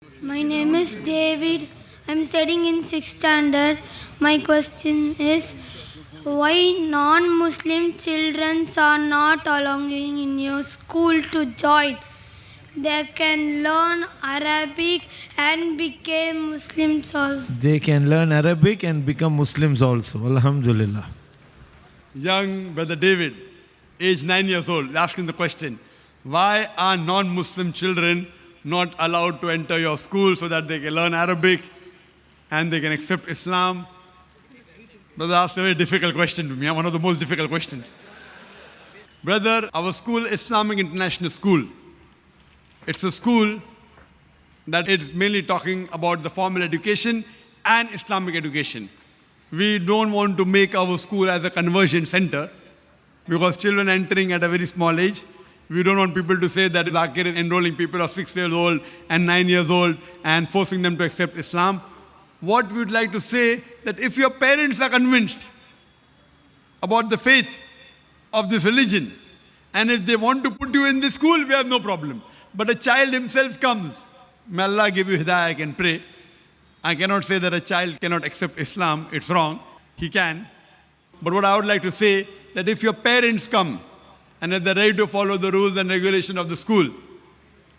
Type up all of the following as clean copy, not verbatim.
My name is David. I'm studying in 6th standard. My question is, why non-Muslim children are not allowing in your school to join? They can learn Arabic and become Muslims also. They can learn Arabic and become Muslims also. Alhamdulillah. Young brother David, age 9 years old, asking the question, why are non-Muslim children not allowed to enter your school so that they can learn Arabic and they can accept Islam? Brother asked a very difficult question to me, one of the most difficult questions. Brother, our school, Islamic International School, it's a school that is mainly talking about the formal education and Islamic education. We don't want to make our school as a conversion center because children entering at a very small age, we don't want people to say that Zakir is enrolling people of 6 years old and 9 years old and forcing them to accept Islam. What we would like to say that if your parents are convinced about the faith of this religion and if they want to put you in this school, we have no problem. But a child himself comes, may Allah give you hidayah, I can pray. I cannot say that a child cannot accept Islam, it's wrong, he can. But what I would like to say, that if your parents come and if they're ready to follow the rules and regulation of the school,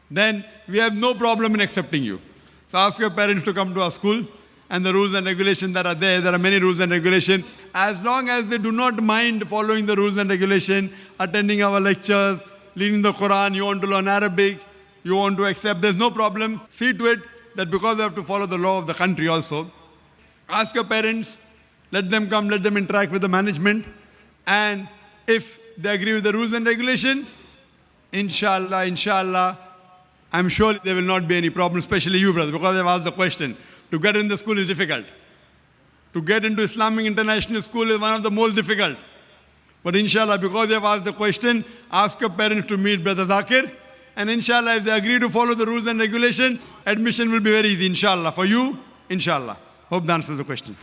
then we have no problem in accepting you. So ask your parents to come to our school and the rules and regulations that are there are many rules and regulations. As long as they do not mind following the rules and regulations, attending our lectures, reading the Quran, you want to learn Arabic, you want to accept, there's no problem. See to it that because they have to follow the law of the country also. Ask your parents, let them come, let them interact with the management, and if they agree with the rules and regulations, inshallah, I'm sure there will not be any problem, especially you, brother, because I've asked the question. To get in the school is difficult. To get into Islamic International School is one of the most difficult. But inshallah, because you have asked the question, ask your parents to meet Brother Zakir. And inshallah, if they agree to follow the rules and regulations, admission will be very easy, inshallah. For you, inshallah. Hope that answers the question.